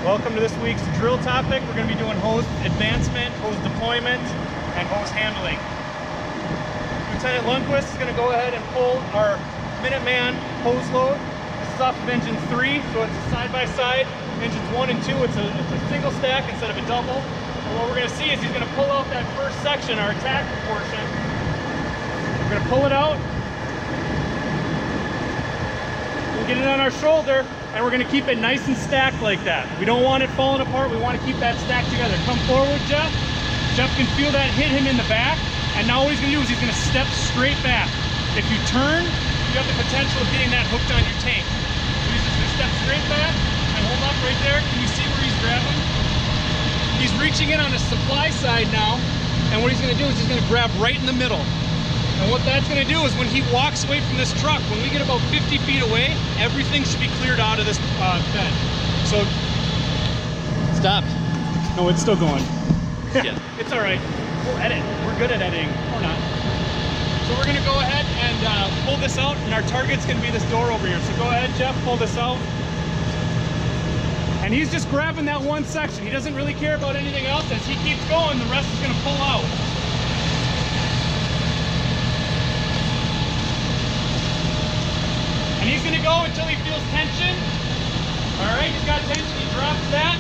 Welcome to this week's drill topic. We're going to be doing hose advancement, hose deployment, and hose handling. Lieutenant Lundquist is going to go ahead and pull our Minuteman hose load. This is off of engine 3, so it's a side-by-side. Engines 1 and 2, it's a single stack instead of a double. And what we're going to see is he's going to pull out that first section, our attack portion. We're going to pull it out. We'll get it on our shoulder. And we're gonna keep it nice and stacked like that. We don't want it falling apart. We want to keep that stacked together. Come forward, Jeff. Jeff can feel that hit him in the back. And now what he's gonna do is he's gonna step straight back. If you turn, you have the potential of getting that hooked on your tank. So he's just gonna step straight back and hold up right there. Can you see where he's grabbing? He's reaching in on the supply side now. And what he's gonna do is he's gonna grab right in the middle. And what that's going to do is when he walks away from this truck, when we get about 50 feet away, everything should be cleared out of this bed. So, stop. No, it's still going. Yeah. It's all right. We'll edit. We're good at editing. Or not. So we're going to go ahead and pull this out, and our target's going to be this door over here. So go ahead, Jeff, pull this out. And he's just grabbing that one section. He doesn't really care about anything else. As he keeps going, the rest is going to pull out. And he's going to go until he feels tension. All right, he's got tension. He drops that.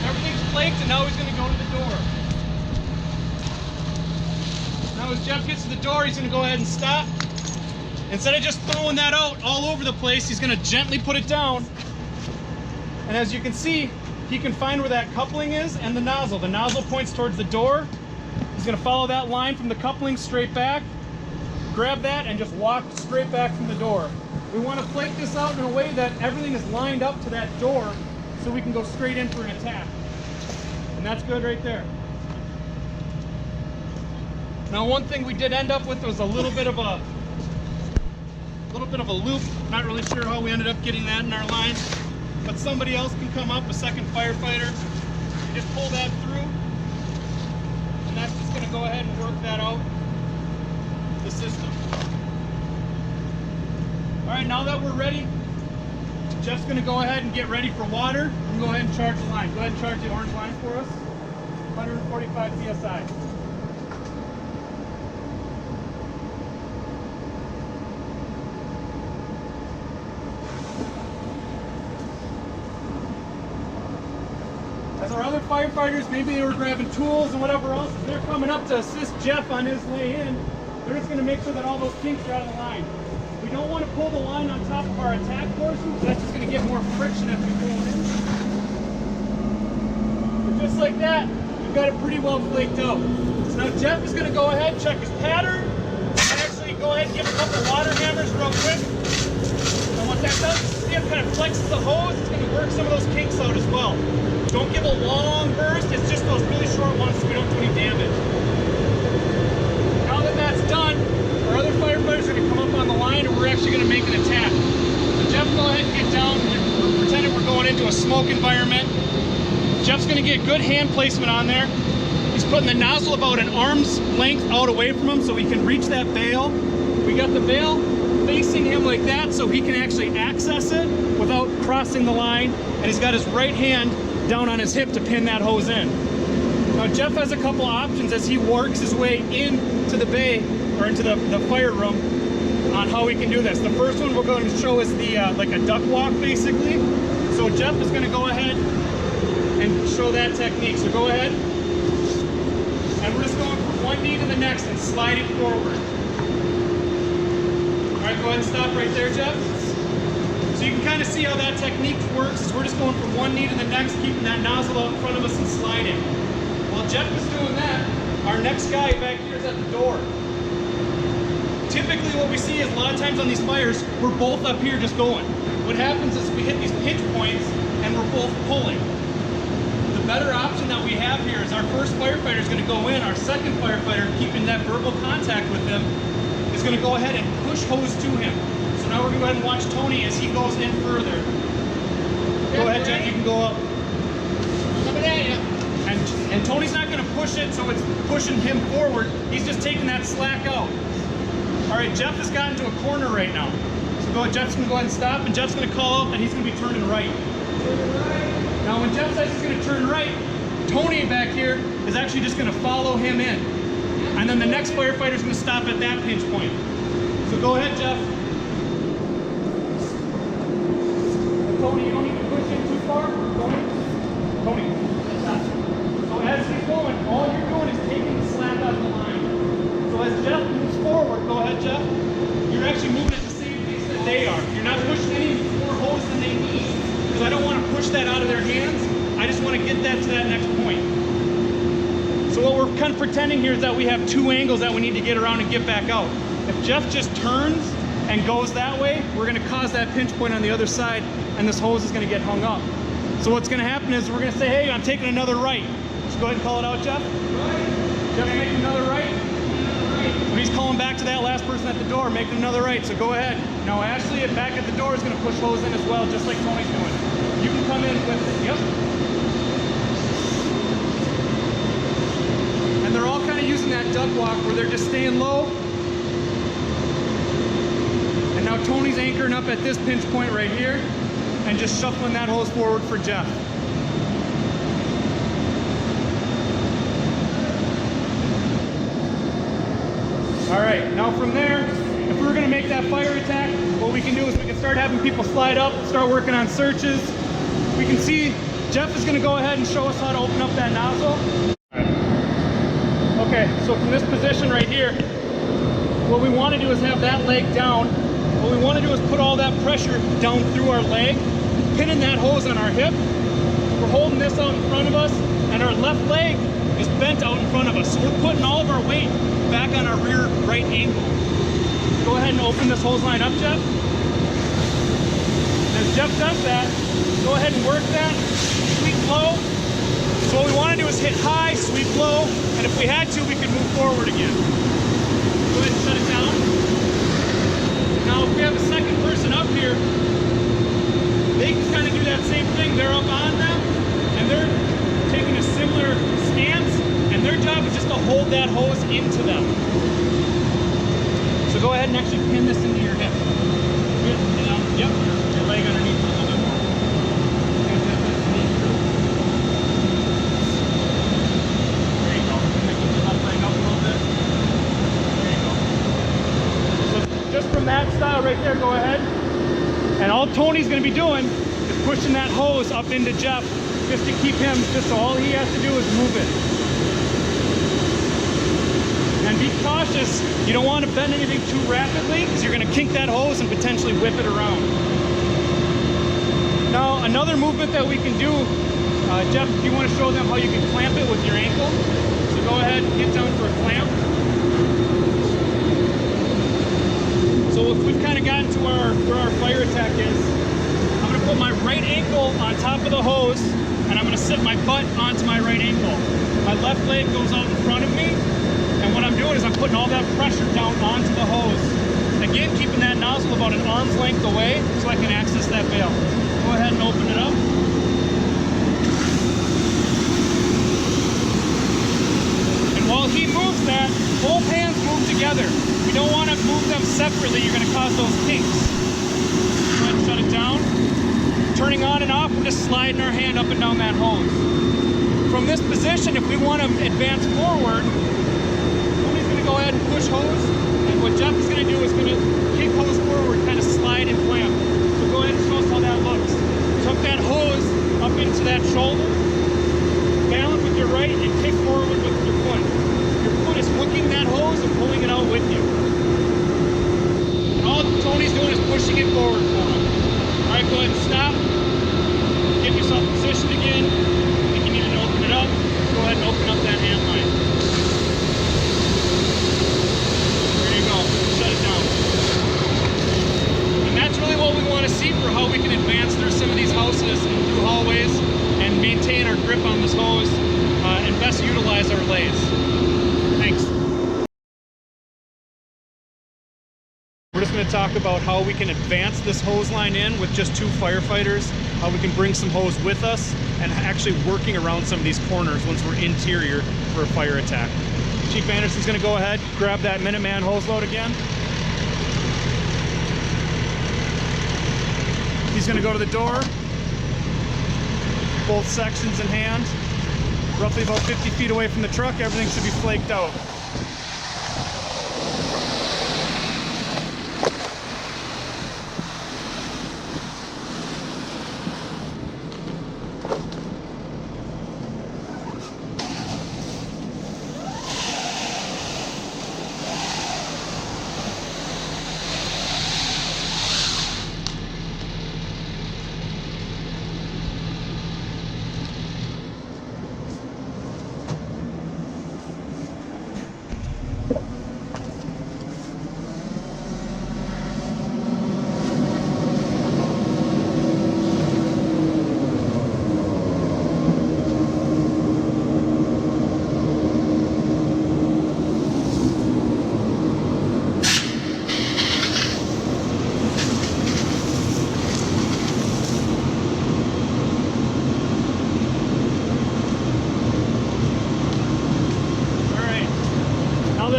Everything's flaked, and now he's going to go to the door. Now as Jeff gets to the door, he's going to go ahead and stop. Instead of just throwing that out all over the place, he's going to gently put it down. And as you can see, he can find where that coupling is and the nozzle. The nozzle points towards the door. He's going to follow that line from the coupling straight back. Grab that and just walk straight back from the door. We want to flake this out in a way that everything is lined up to that door so we can go straight in for an attack. And that's good right there. Now one thing we did end up with was a little bit of a loop. Not really sure how we ended up getting that in our line, but somebody else can come up, a second firefighter. You just pull that through, and that's just going to go ahead and work that out, the system. All right, now that we're ready, Jeff's going to go ahead and get ready for water. And go ahead and charge the line. Go ahead and charge the orange line for us. 145 psi. As our other firefighters, maybe they were grabbing tools and whatever else, if they're coming up to assist Jeff on his way in, they're just going to make sure that all those kinks are out of the line. We don't want to pull the line on top of our attack portion, because that's just going to get more friction as we pull it in. But just like that, we've got it pretty well flaked out. So now Jeff is going to go ahead and check his pattern, and actually go ahead and give a couple water hammers real quick. And what that does is see it kind of flexes the hose. It's going to work some of those kinks out as well. Don't give a long burst, it's just those really short ones so we don't do any damage. Now that that's done, our other firefighters are going to come up on the line and we're actually going to make an attack. So Jeff, go ahead and get down. We're pretending we're going into a smoke environment. Jeff's going to get good hand placement on there. He's putting the nozzle about an arm's length out away from him so he can reach that bail. We got the bail facing him like that so he can actually access it without crossing the line. And he's got his right hand down on his hip to pin that hose in. Now Jeff has a couple options as he works his way into the bay or into the fire room on how we can do this. The first one we're going to show is the like a duck walk basically. So Jeff is going to go ahead and show that technique. So go ahead, and we're just going from one knee to the next and slide it forward. All right, go ahead and stop right there, Jeff. So you can kind of see how that technique works is we're just going from one knee to the next, keeping that nozzle out in front of us and sliding. While Jeff is doing that, our next guy back here is at the door. Typically what we see is a lot of times on these fires, we're both up here just going. What happens is we hit these pinch points and we're both pulling. The better option that we have here is our first firefighter is going to go in, our second firefighter, keeping that verbal contact with him, is going to go ahead and push hose to him. So now we're going to go ahead and watch Tony as he goes in further. Go ahead, Jeff, you can go up. And Tony's not going to push it, so it's pushing him forward. He's just taking that slack out. All right, Jeff has gotten to a corner right now. So Jeff's going to go ahead and stop, and Jeff's going to call out that he's going to be turning right. Now when Jeff says he's going to turn right, Tony back here is actually just going to follow him in. And then the next firefighter is going to stop at that pinch point. So go ahead, Jeff. Tony, you don't need to push in too far. Tony, stop. So as he's going, all you're doing is taking the slack out of the line. So as Jeff moves forward, go ahead, Jeff. You're actually moving at the same pace that they are. You're not pushing any more hose than they need. Because I don't want to push that out of their hands. I just want to get that to that next point. So what we're kind of pretending here is that we have two angles that we need to get around and get back out. If Jeff just turns and goes that way, we're going to cause that pinch point on the other side, and this hose is going to get hung up. So what's going to happen is we're going to say, hey, I'm taking another right. So go ahead and call it out, Jeff. Right. Jeff, making another right. So he's calling back to that last person at the door, making another right. So go ahead. Now Ashley back at the door is going to push hose in as well, just like Tony's doing. You can come in with it. Yep. And they're all kind of using that duck walk where they're just staying low. And now Tony's anchoring up at this pinch point right here and just shuffling that hose forward for Jeff. All right, now from there, if we were gonna make that fire attack, what we can do is we can start having people slide up, start working on searches. We can see Jeff is gonna go ahead and show us how to open up that nozzle. Okay, so from this position right here, what we want to do is have that leg down. What we want to do is put all that pressure down through our leg, pinning that hose on our hip. We're holding this out in front of us, and our left leg is bent out in front of us. So we're putting all of our weight back on our rear right ankle. Go ahead and open this hose line up, Jeff. As Jeff does that, go ahead and work that, sweep low. So what we want to do is hit high, sweep low, and if we had to, we could move forward again. Go ahead and shut it down. Now, if we have a second person up here, they can kind of do that same thing. They're up on them, and they're taking a similar stance, and their job is just to hold that hose into them. So go ahead and actually pin this into your hip. Yep, your leg underneath a little bit more. From that style right there, go ahead. And all Tony's going to be doing is pushing that hose up into Jeff just to keep him, just so all he has to do is move it. And be cautious. You don't want to bend anything too rapidly because you're going to kink that hose and potentially whip it around. Now, another movement that we can do, Jeff, if you want to show them how you can clamp it with your ankle. So go ahead and get down for a clamp. So if we've kind of gotten to where our fire attack is, I'm going to put my right ankle on top of the hose, and I'm going to sit my butt onto my right ankle. My left leg goes out in front of me, and what I'm doing is I'm putting all that pressure down onto the hose. Again, keeping that nozzle about an arm's length away so I can access that valve. Go ahead and open it up. And while he moves that, both hands move together. We don't want to move them separately. You're going to cause those kinks. Go ahead and shut it down. Turning on and off, we're just sliding our hand up and down that hose. From this position, if we want to advance forward, Tony's going to go ahead and push hose. And what Jeff is going to do is going to kick hose forward, kind of slide and clamp. So go ahead and show us how that looks. Tuck that hose up into that shoulder. Balance with your right and kick forward with your foot. Your foot is hooking that hose and pulling it out with you. And all Tony's doing is pushing it forward for him. All right, go ahead and stop. Get yourself positioned again. If you need to open it up, go ahead and open up that hand line. There you go. Shut it down. And that's really what we want to see for how we can advance through some of these houses and through hallways and maintain our grip on this hose and best utilize our lathes. Thanks. We're just going to talk about how we can advance this hose line in with just two firefighters, how we can bring some hose with us, and actually working around some of these corners once we're interior for a fire attack. Chief Anderson's going to go ahead, grab that Minuteman hose load again. He's going to go to the door. both sections in hand. Roughly about 50 feet away from the truck, everything should be flaked out.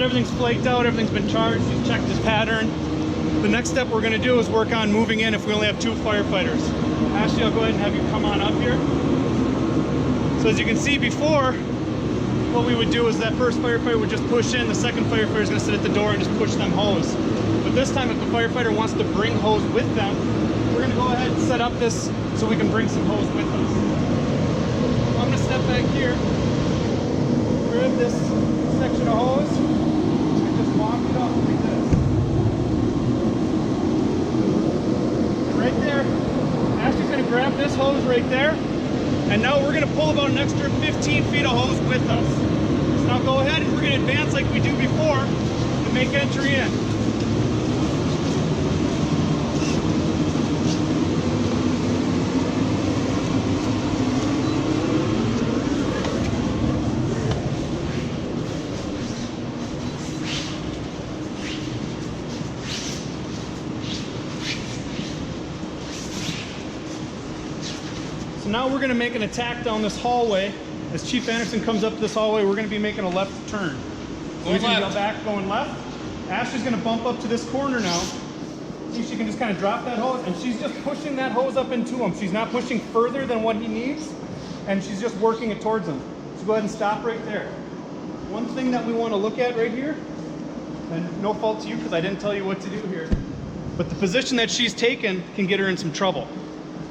Everything's flaked out, everything's been charged, you've checked his pattern. The next step we're going to do is work on moving in if we only have 2 firefighters. Ashley, I'll go ahead and have you come on up here. So as you can see before, what we would do is that first firefighter would just push in, the second firefighter is going to sit at the door and just push them hose. But this time if the firefighter wants to bring hose with them, we're going to go ahead and set up this so we can bring some hose with us. So I'm going to step back here, grab this section of hose, walk it up like this. And right there, Ashley's going to grab this hose right there, and now we're going to pull about an extra 15 feet of hose with us. So now go ahead and we're going to advance like we do before to make entry in. Now we're going to make an attack down this hallway. As Chief Anderson comes up this hallway, we're going to be making a left turn. So he's going to go back, going left. Ashley's going to bump up to this corner now. See, she can just kind of drop that hose, and she's just pushing that hose up into him. She's not pushing further than what he needs, and she's just working it towards him. So go ahead and stop right there. One thing that we want to look at right here, and no fault to you because I didn't tell you what to do here, but the position that she's taken can get her in some trouble.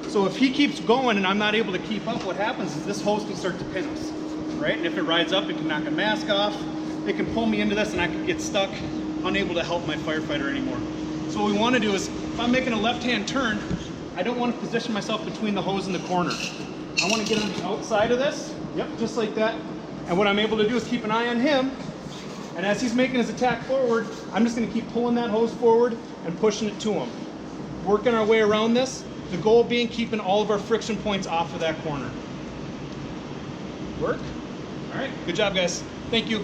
So if he keeps going and I'm not able to keep up, what happens is this hose can start to pin us, right? And if it rides up, it can knock a mask off. It can pull me into this and I can get stuck, unable to help my firefighter anymore. So what we want to do is, if I'm making a left-hand turn, I don't want to position myself between the hose and the corner. I want to get on the outside of this, yep, just like that. And what I'm able to do is keep an eye on him. And as he's making his attack forward, I'm just going to keep pulling that hose forward and pushing it to him. Working our way around this. The goal being keeping all of our friction points off of that corner. Work? All right, good job guys. Thank you.